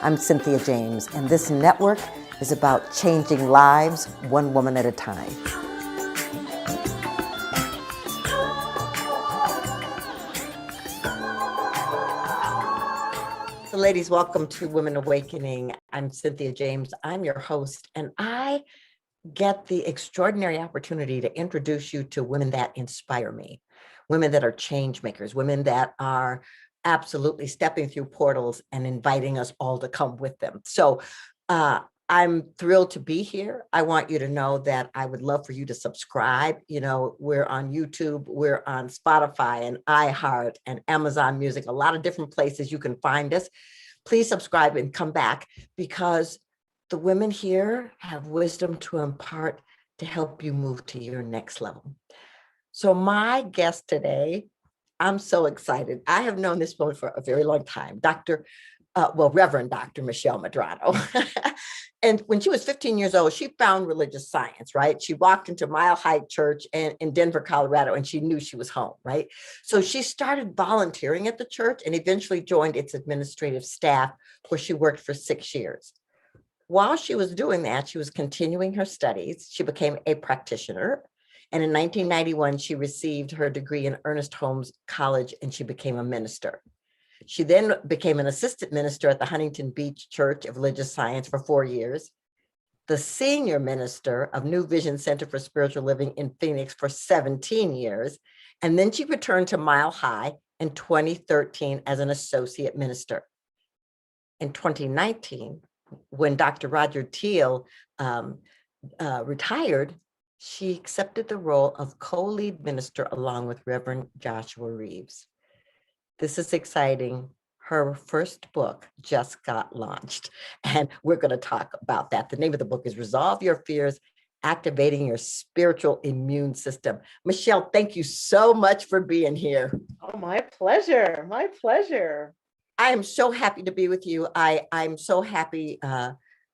I'm Cynthia James, and this network is about changing lives one woman at a time. So ladies, welcome to Women Awakening. I'm Cynthia James. I'm your host, and I get the extraordinary opportunity to introduce you to women that inspire me, women that are change makers, women that are absolutely stepping through portals and inviting us all to come with them. So I'm thrilled to be here. I want you to know that I would love for you to subscribe. You know, we're on YouTube, we're on Spotify and iHeart and Amazon Music, a lot of different places you can find us. Please subscribe and come back, because the women here have wisdom to impart to help you move to your next level. So my guest today, I'm so excited. I have known this woman for a very long time, Reverend Dr. Michelle Medrano. And when she was 15 years old, she found religious science, right? She walked into Mile High Church in Denver, Colorado, and she knew she was home, right? So she started volunteering at the church and eventually joined its administrative staff, where she worked for 6 years. While she was doing that, she was continuing her studies. She became a practitioner. And in 1991, she received her degree in Ernest Holmes College, and she became a minister. She then became an assistant minister at the Huntington Beach Church of Religious Science for 4 years, the senior minister of New Vision Center for Spiritual Living in Phoenix for 17 years. And then she returned to Mile High in 2013 as an associate minister. In 2019, when Dr. Roger Teal retired, she accepted the role of co-lead minister along with Reverend Joshua Reeves. This is exciting. Her first book just got launched, and we're going to talk about that. The name of the book is Resolve Your Fears, Activating Your Spiritual Immune System. Michelle, thank you so much for being here. Oh, my pleasure. My pleasure. I am so happy to be with you. I'm so happy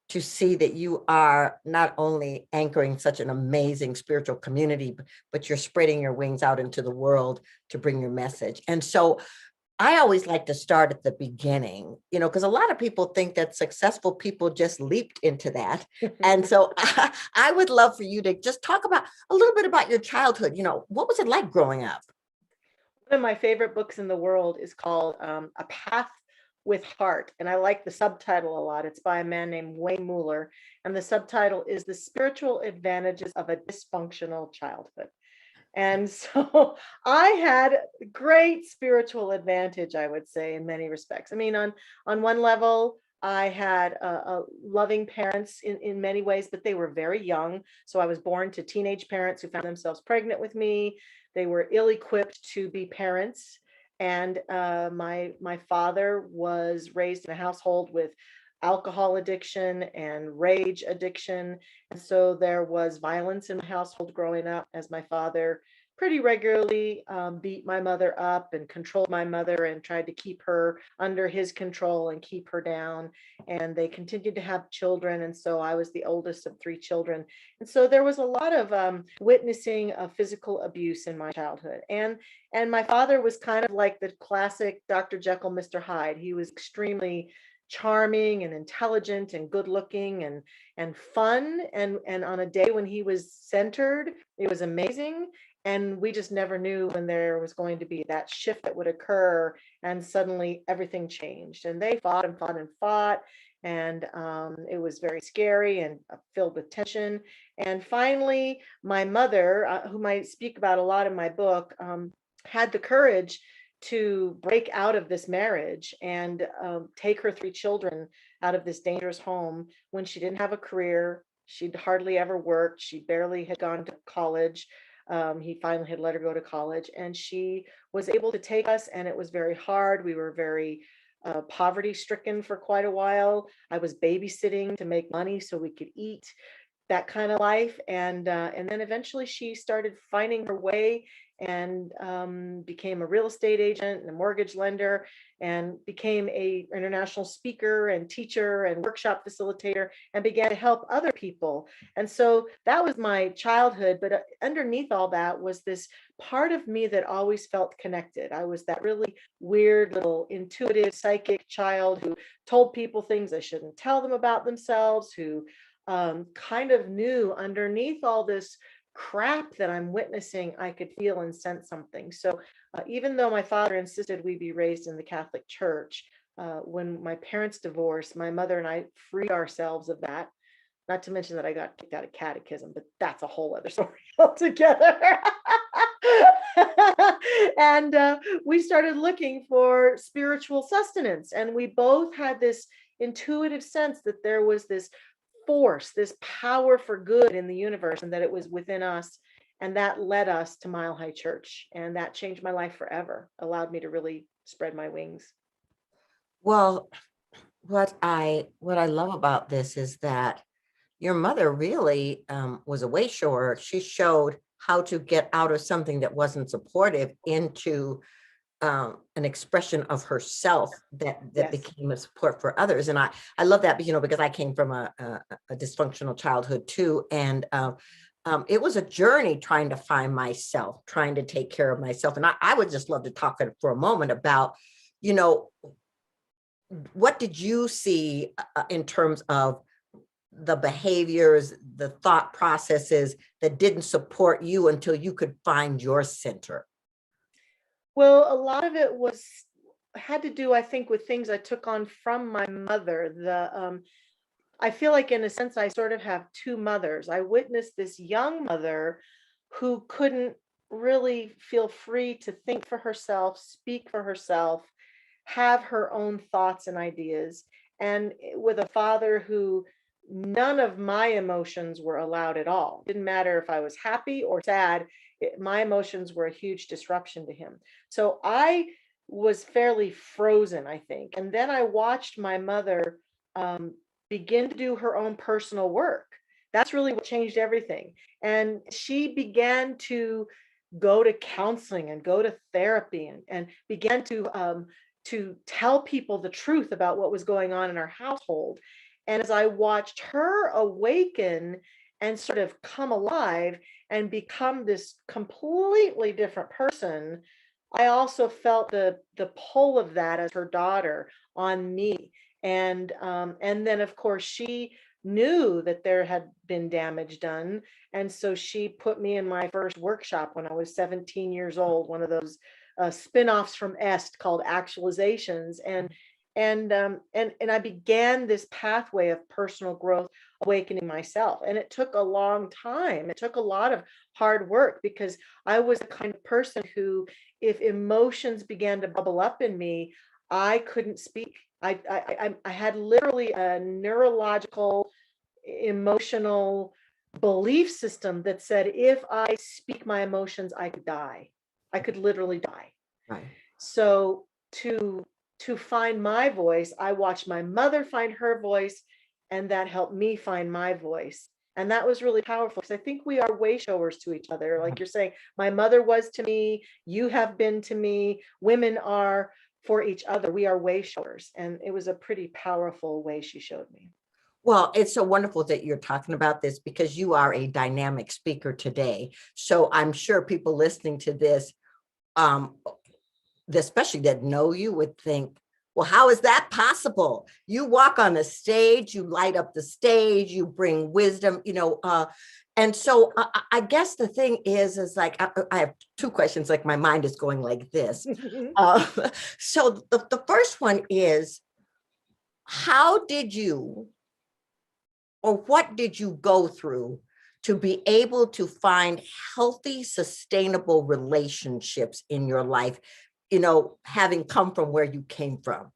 to see that you are not only anchoring such an amazing spiritual community, but you're spreading your wings out into the world to bring your message. And so I always like to start at the beginning, you know, because a lot of people think that successful people just leaped into that. And so I would love for you to just talk about a little bit about your childhood. You know, what was it like growing up? One of my favorite books in the world is called A Path with Heart. And I like the subtitle a lot. It's by a man named Wayne Mueller. And the subtitle is The Spiritual Advantages of a Dysfunctional Childhood. And so I had great spiritual advantage, I would say, in many respects. I mean, on one level, I had loving parents in many ways, but they were very young. So I was born to teenage parents who found themselves pregnant with me. They were ill-equipped to be parents. And my father was raised in a household with alcohol addiction and rage addiction. And so there was violence in my household growing up, as my father pretty regularly beat my mother up and controlled my mother and tried to keep her under his control and keep her down. And they continued to have children. And so I was the oldest of 3 children. And so there was a lot of witnessing of physical abuse in my childhood. And my father was kind of like the classic Dr. Jekyll, Mr. Hyde. He was extremely charming and intelligent and good looking and fun. And on a day when he was centered, it was amazing. And we just never knew when there was going to be that shift that would occur. And suddenly everything changed. And they fought and fought and fought. And it was very scary and filled with tension. And finally, my mother, whom I speak about a lot in my book, had the courage to break out of this marriage and take her 3 children out of this dangerous home when she didn't have a career. She'd hardly ever worked. She barely had gone to college. He finally had let her go to college, and she was able to take us, and it was very hard. We were very poverty stricken for quite a while. I was babysitting to make money so we could eat. that kind of life. And then eventually she started finding her way, and became a real estate agent and a mortgage lender, and became a international speaker and teacher and workshop facilitator, and began to help other people. And so that was my childhood. But underneath all that was this part of me that always felt connected. I was that really weird little intuitive psychic child who told people things they shouldn't tell them about themselves, who kind of knew underneath all this crap that I'm witnessing, I could feel and sense something. So even though my father insisted we be raised in the Catholic Church, when my parents divorced, my mother and I freed ourselves of that. Not to mention that I got kicked out of catechism, but that's a whole other story altogether. And we started looking for spiritual sustenance. And we both had this intuitive sense that there was this force, this power for good in the universe, and that it was within us. And that led us to Mile High Church. And that changed my life forever, allowed me to really spread my wings. Well, what I love about this is that your mother really was a way shower. She showed how to get out of something that wasn't supportive into an expression of herself that Yes. became a support for others. And I love that, because I came from a dysfunctional childhood too. And it was a journey trying to find myself, trying to take care of myself. And I would just love to talk for a moment about, you know, what did you see in terms of the behaviors, the thought processes that didn't support you until you could find your center? Well, a lot of it was had to do, I think, with things I took on from my mother. I feel like, in a sense, I sort of have two mothers. I witnessed this young mother who couldn't really feel free to think for herself, speak for herself, have her own thoughts and ideas, and with a father who none of my emotions were allowed at all. Didn't matter if I was happy or sad, my emotions were a huge disruption to him. So I was fairly frozen, I think. And then I watched my mother um, begin to do her own personal work. That's really what changed everything. And she began to go to counseling and go to therapy, and began to tell people the truth about what was going on in our household. And as I watched her awaken and sort of come alive and become this completely different person, I also felt the pull of that as her daughter on me. And then, of course, she knew that there had been damage done, and so she put me in my first workshop when I was 17 years old, one of those spin-offs from Est called Actualizations. And I began this pathway of personal growth, awakening myself. And it took a long time. It took a lot of hard work, because I was the kind of person who, if emotions began to bubble up in me, I couldn't speak. I had literally a neurological, emotional belief system that said if I speak my emotions, I could die. I could literally die. Right. So to find my voice, I watched my mother find her voice, and that helped me find my voice. And that was really powerful, because I think we are way showers to each other. Like you're saying, my mother was to me, you have been to me, women are for each other. We are way showers. And it was a pretty powerful way she showed me. Well, it's so wonderful that you're talking about this, because you are a dynamic speaker today. So I'm sure people listening to this, um, especially that know you, would think, well, how is that possible? You walk on the stage, you light up the stage, you bring wisdom, and so I guess the thing is like, I have two questions, like my mind is going like this. Uh, so the first one is, how did you, or what did you go through to be able to find healthy, sustainable relationships in your life, having come from where you came from?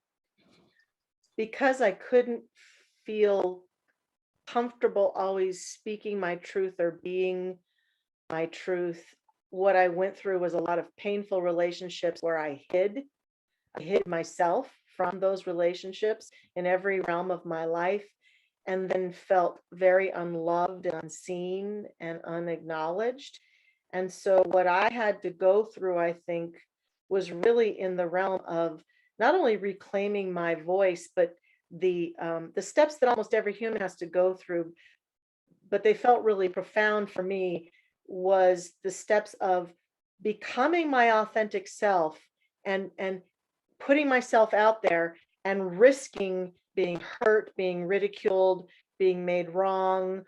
Because I couldn't feel comfortable always speaking my truth or being my truth, what I went through was a lot of painful relationships where I hid myself from those relationships in every realm of my life. and then felt very unloved and unseen and unacknowledged. And so what I had to go through, I think, was really in the realm of not only reclaiming my voice, but the steps that almost every human has to go through, but they felt really profound for me, was the steps of becoming my authentic self, and putting myself out there and risking being hurt, being ridiculed, being made wrong,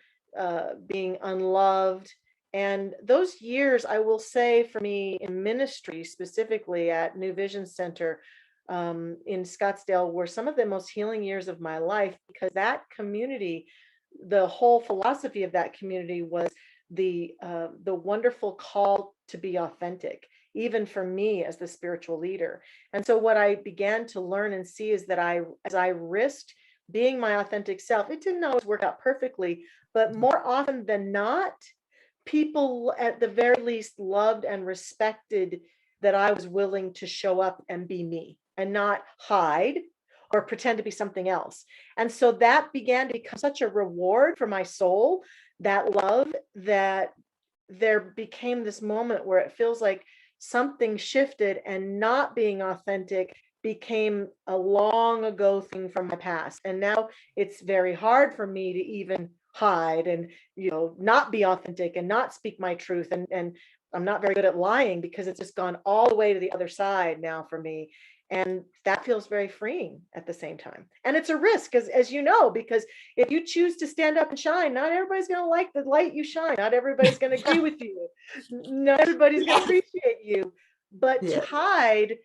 being unloved. And those years, I will say, for me in ministry, specifically at New Vision Center in Scottsdale, were some of the most healing years of my life, because that community, the whole philosophy of that community was the wonderful call to be authentic, even for me as the spiritual leader. And so what I began to learn and see is that as I risked being my authentic self, it didn't always work out perfectly, but more often than not, people at the very least loved and respected that I was willing to show up and be me and not hide or pretend to be something else. And so that began to become such a reward for my soul, that love, that there became this moment where it feels like something shifted, and not being authentic became a long ago thing from my past. And now it's very hard for me to even hide and, not be authentic and not speak my truth. And I'm not very good at lying, because it's just gone all the way to the other side now for me. And that feels very freeing at the same time. And it's a risk, as you know, because if you choose to stand up and shine, not everybody's going to like the light you shine. Not everybody's going to agree with you. Not everybody's going to Yes. appreciate you. But to Yeah. hide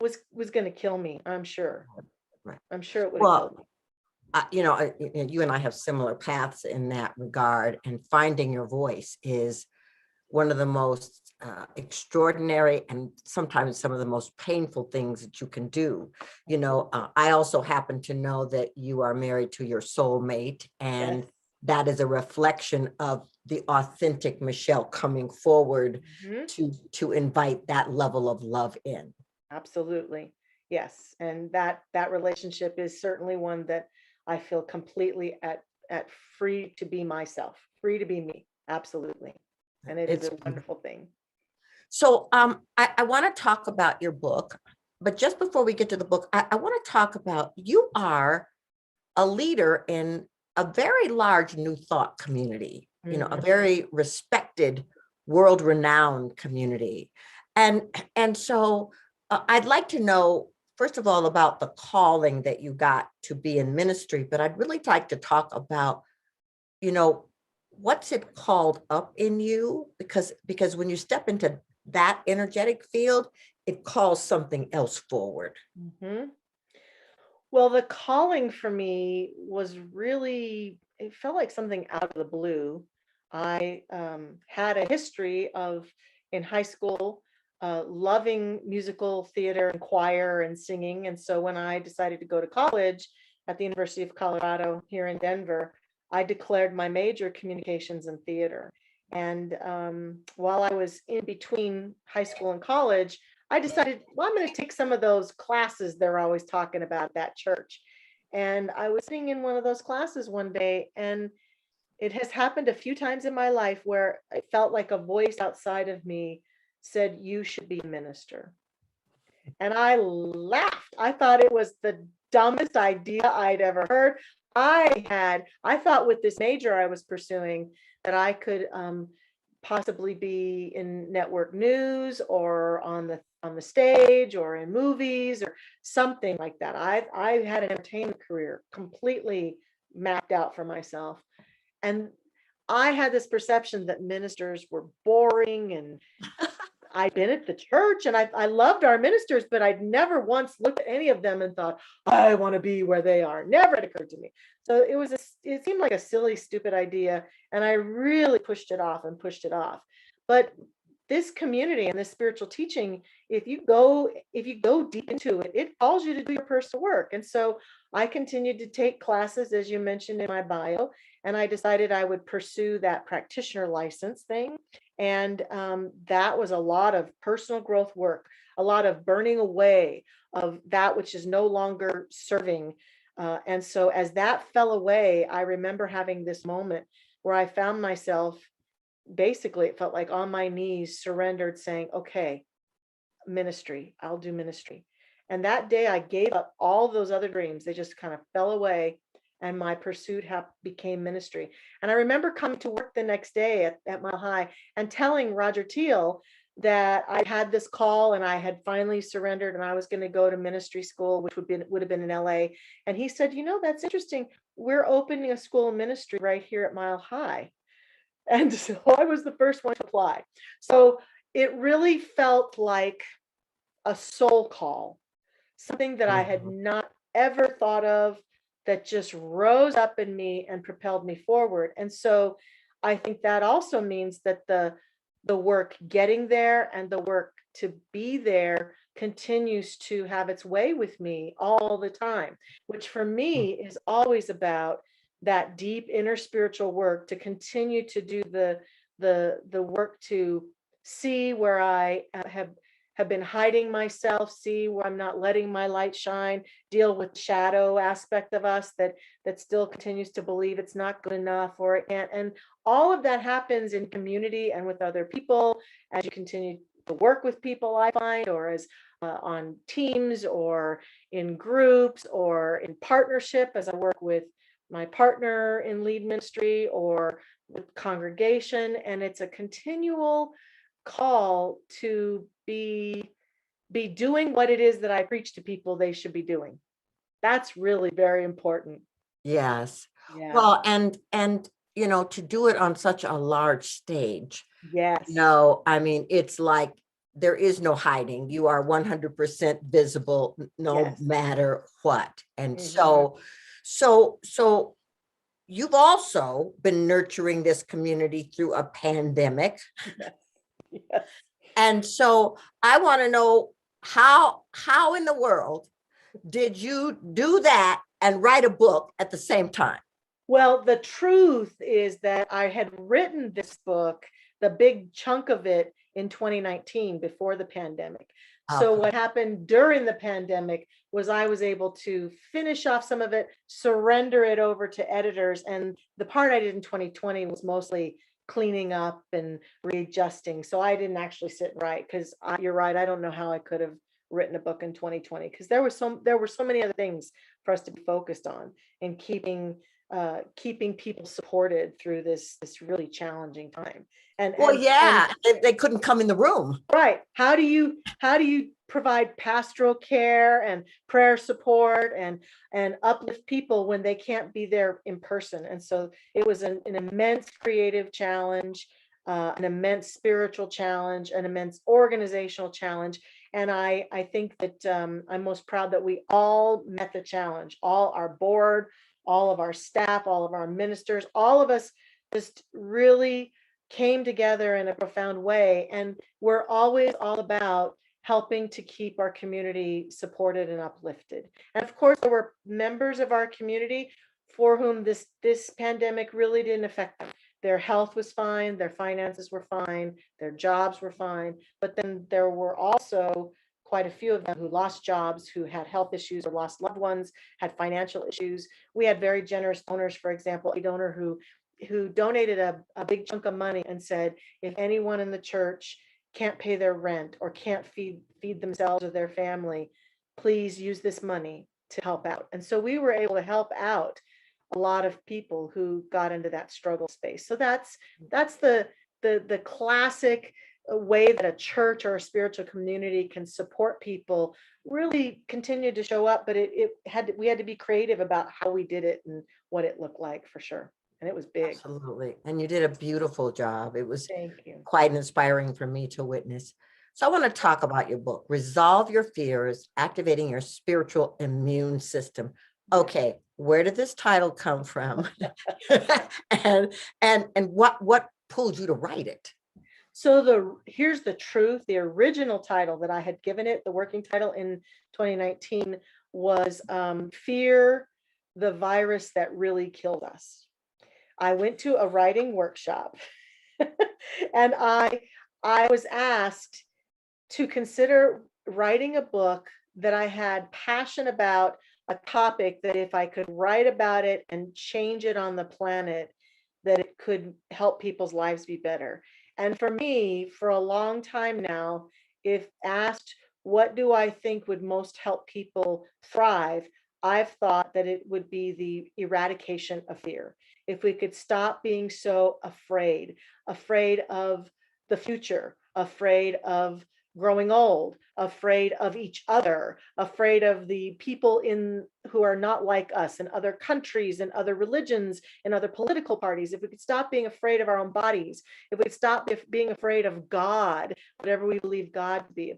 was going to kill me. I'm sure. Right. I'm sure it would have killed Well, me. you and I have similar paths in that regard, and finding your voice is one of the most extraordinary and sometimes some of the most painful things that you can do. I also happen to know that you are married to your soulmate, Yes. and that is a reflection of the authentic Michelle coming forward Mhm. to invite that level of love in. Absolutely. Yes. And that relationship is certainly one that I feel completely at free to be myself, free to be me. Absolutely. And it is It's a wonderful thing. So I want to talk about your book, but just before we get to the book, I want to talk about, you are a leader in a very large New Thought community, a Mhm. very respected, world-renowned community. And so I'd like to know, first of all, about the calling that you got to be in ministry, but I'd really like to talk about, you know, what's it called up in you? Because when you step into that energetic field, it calls something else forward. Mhm. Well, the calling for me was really, it felt like something out of the blue. I had a history of, in high school, loving musical theater and choir and singing. And so when I decided to go to college at the University of Colorado here in Denver, I declared my major communications and theater. And while I was in between high school and college, I decided, well, I'm going to take some of those classes they're always talking about at that church. And I was sitting in one of those classes one day, and it has happened a few times in my life where I felt like a voice outside of me said, "You should be a minister." And I laughed. I thought it was the dumbest idea I'd ever heard. I thought with this major I was pursuing that I could possibly be in network news or on the stage or in movies or something like that. I had an entertainment career completely mapped out for myself. And I had this perception that ministers were boring, and I'd been at the church and I loved our ministers, but I'd never once looked at any of them and thought, I want to be where they are. Never had occurred to me. So it seemed like a silly, stupid idea. And I really pushed it off and pushed it off. But this community and this spiritual teaching, if you go deep into it, it calls you to do your personal work. And so I continued to take classes, as you mentioned in my bio, and I decided I would pursue that practitioner license thing. And that was a lot of personal growth work, a lot of burning away of that which is no longer serving. And so as that fell away, I remember having this moment where I found myself, basically, it felt like on my knees, surrendered, saying, okay, ministry, I'll do ministry. And that day I gave up all those other dreams. They just kind of fell away, and my pursuit became ministry. And I remember coming to work the next day at Mile High and telling Roger Teal that I had this call and I had finally surrendered and I was going to go to ministry school, which would have been in LA. And he said, that's interesting. We're opening a school of ministry right here at Mile High. And so I was the first one to apply. So it really felt like a soul call, something that I had Mhm. not ever thought of, that just rose up in me and propelled me forward. And so I think that also means that the work getting there and the work to be there continues to have its way with me all the time, which for me is always about that deep inner spiritual work, to continue to do the work to see where I have been hiding myself, see where I'm not letting my light shine, deal with the shadow aspect of us that still continues to believe it's not good enough or it can't. And all of that happens in community and with other people as you continue to work with people, I find, or as on teams or in groups or in partnership, as I work with my partner in lead ministry or with congregation. And it's a continual call to be doing what it is that I preach to people they should be doing. That's really very important. Yes. Yeah. Well, and to do it on such a large stage, Yes. I mean, it's like there is no hiding. You are 100% visible no Yes. matter what. And Mhm. so you've also been nurturing this community through a pandemic. Yes. Yes. And so I want to know how in the world did you do that and write a book at the same time? Well, the truth is that I had written this book, the big chunk of it, in 2019 before the pandemic. So Okay. what happened during the pandemic was I was able to finish off some of it, surrender it over to editors. And the part I did in 2020 was mostly cleaning up and readjusting. So I didn't actually sit and write, because you're right, I don't know how I could have written a book in 2020, because there were so many other things for us to be focused on, and keeping people supported through this really challenging time. And Well, and yeah, they couldn't come in the room. right, how do you provide pastoral care and prayer support and uplift people when they can't be there in person? And so it was an immense creative challenge, an immense spiritual challenge, an immense organizational challenge. And I think that I'm most proud that we all met the challenge. All our board, all of our staff, all of our ministers, all of us just really came together in a profound way. And we're always all about helping to keep our community supported and uplifted. And of course, there were members of our community for whom this pandemic really didn't affect them. Their health was fine, their finances were fine, their jobs were fine. But then there were also quite a few of them who lost jobs, who had health issues or lost loved ones, had financial issues. We had very generous donors. For example, a donor who donated a big chunk of money and said, if anyone in the church can't pay their rent or can't feed themselves or their family, please use this money to help out. And so we were able to help out a lot of people who got into that struggle space. So that's the classic way that a church or a spiritual community can support people really continued to show up. But we had to be creative about how we did it and what it looked like, for sure. And it was big. Absolutely. And you did a beautiful job. It was Thank you. quite inspiring for me to witness. So I want to talk about your book, Resolve Your Fears, Activating Your Spiritual Immune System. Okay, where did this title come from? and what pulled you to write it? So here's the truth. The original title that I had given it, the working title in 2019, was Fear, the Virus That Really Killed Us. I went to a writing workshop and I was asked to consider writing a book that I had passion about, a topic that if I could write about it and change it on the planet, that it could help people's lives be better. And for me, for a long time now, if asked, what do I think would most help people thrive? I've thought that it would be the eradication of fear. If we could stop being so afraid, afraid of the future, afraid of growing old, afraid of each other, afraid of the people in who are not like us in other countries and other religions and other political parties. If we could stop being afraid of our own bodies, if we could stop being afraid of God, whatever we believe God to be,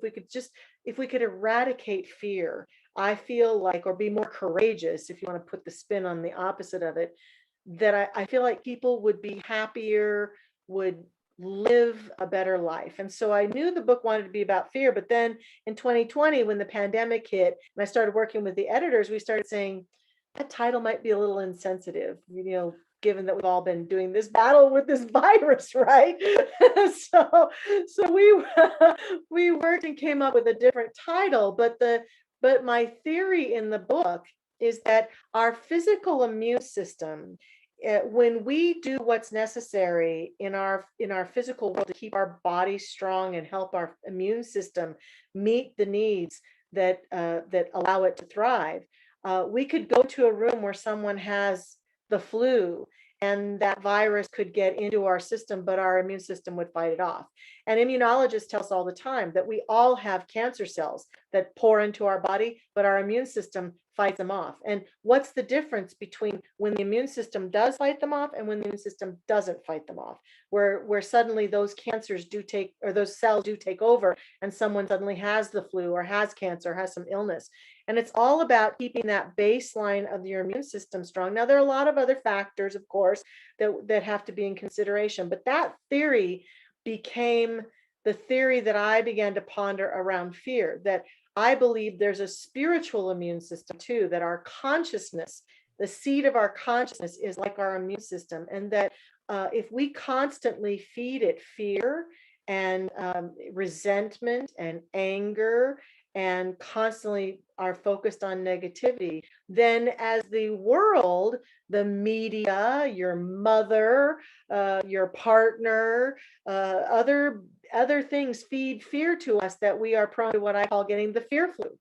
if we could eradicate fear, I feel like, or be more courageous, if you want to put the spin on the opposite of it, that I feel like people would be happier, would live a better life. And so I knew the book wanted to be about fear, but then in 2020, when the pandemic hit and I started working with the editors, we started saying that title might be a little insensitive, given that we've all been doing this battle with this virus, right? so we worked and came up with a different title, but my theory in the book is that our physical immune system, when we do what's necessary in our physical world to keep our body strong and help our immune system meet the needs that allow it to thrive, we could go to a room where someone has the flu and that virus could get into our system, but our immune system would fight it off. And immunologists tell us all the time that we all have cancer cells that pour into our body, but our immune system fights them off. And what's the difference between when the immune system does fight them off and when the immune system doesn't fight them off? Where suddenly those cancers do take, or those cells do take over, and someone suddenly has the flu or has cancer, has some illness. And it's all about keeping that baseline of your immune system strong. Now, there are a lot of other factors, of course, that have to be in consideration, but that theory became the theory that I began to ponder around fear, that I believe there's a spiritual immune system too, that our consciousness, the seed of our consciousness is like our immune system. And that if we constantly feed it fear and resentment and anger and constantly are focused on negativity, then as the world, the media, your mother, your partner, other things feed fear to us, that we are prone to what I call getting the fear flu,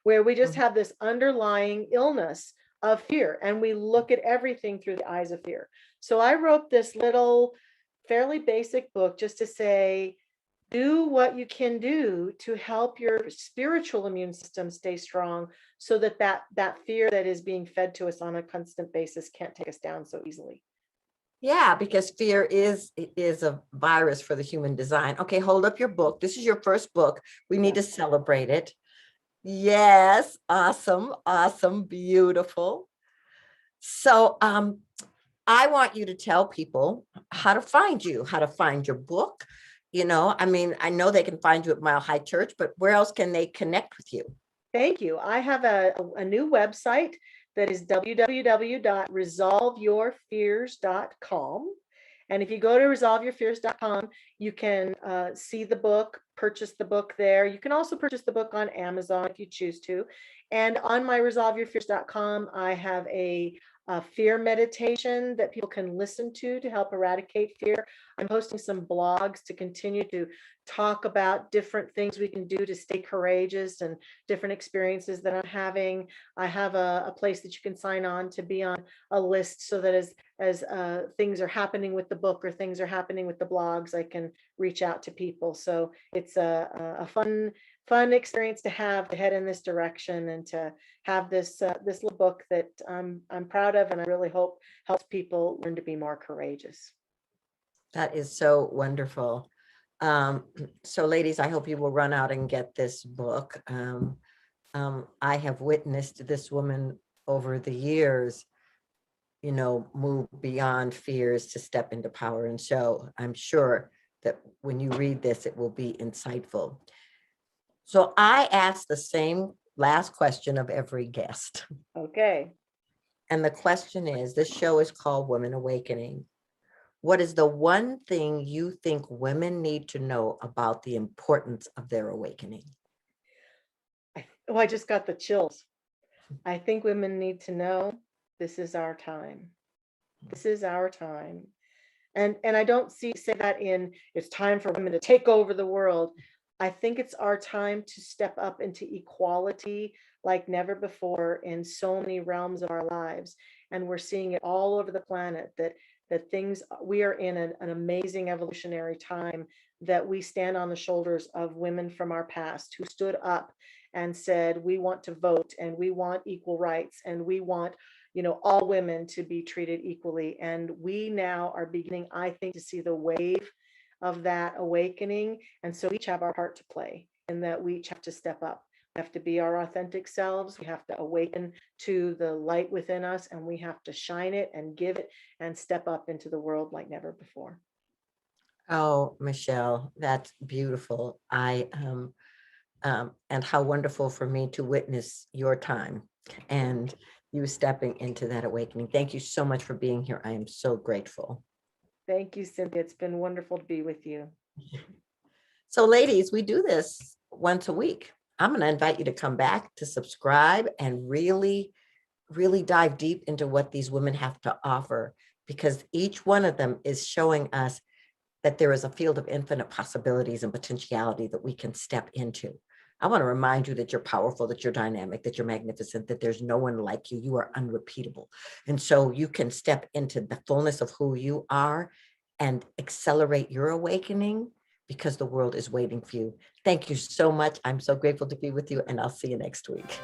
where we just have this underlying illness of fear and we look at everything through the eyes of fear. So I wrote this little fairly basic book just to say, do what you can do to help your spiritual immune system stay strong, so that fear that is being fed to us on a constant basis can't take us down so easily. Yeah, because fear is a virus for the human design. Okay, hold up your book. This is your first book. We need to celebrate it. Yes, awesome, awesome, beautiful. So I want you to tell people how to find you, how to find your book. I mean, I know they can find you at Mile High Church, but where else can they connect with you? Thank you. I have a new website that is www.resolveyourfears.com. And if you go to resolveyourfears.com, you can see the book, purchase the book there. You can also purchase the book on Amazon if you choose to. And on my resolveyourfears.com, I have a fear meditation that people can listen to help eradicate fear. I'm posting some blogs to continue to talk about different things we can do to stay courageous and different experiences that I'm having. I have a place that you can sign on to be on a list, so that as things are happening with the book or things are happening with the blogs, I can reach out to people. So it's a fun experience to have, to head in this direction and to have this little book that I'm proud of, and I really hope helps people learn to be more courageous. That is so wonderful. So ladies, I hope you will run out and get this book. I have witnessed this woman over the years, move beyond fears to step into power. And so I'm sure that when you read this, it will be insightful. So I asked the same last question of every guest. Okay. And the question is, this show is called Women Awakening. What is the one thing you think women need to know about the importance of their awakening? I just got the chills. I think women need to know this is our time. This is our time. And I don't say that in it's time for women to take over the world. I think it's our time to step up into equality like never before in so many realms of our lives. And we're seeing it all over the planet that things we are in an amazing evolutionary time, that we stand on the shoulders of women from our past who stood up and said, we want to vote and we want equal rights and we want, all women to be treated equally. And we now are beginning, I think, to see the wave of that awakening. And so we each have our part to play, and that we each have to step up. We have to be our authentic selves. We have to awaken to the light within us, and we have to shine it and give it and step up into the world like never before. Oh, Michelle, that's beautiful. And how wonderful for me to witness your time and you stepping into that awakening. Thank you so much for being here. I am so grateful. Thank you, Cynthia. It's been wonderful to be with you. So, ladies, we do this once a week. I'm going to invite you to come back to subscribe and really dive deep into what these women have to offer, because each one of them is showing us that there is a field of infinite possibilities and potentiality that we can step into. I want to remind you that you're powerful, that you're dynamic, that you're magnificent, that there's no one like you. You are unrepeatable. And so you can step into the fullness of who you are and accelerate your awakening, because the world is waiting for you. Thank you so much. I'm so grateful to be with you, and I'll see you next week.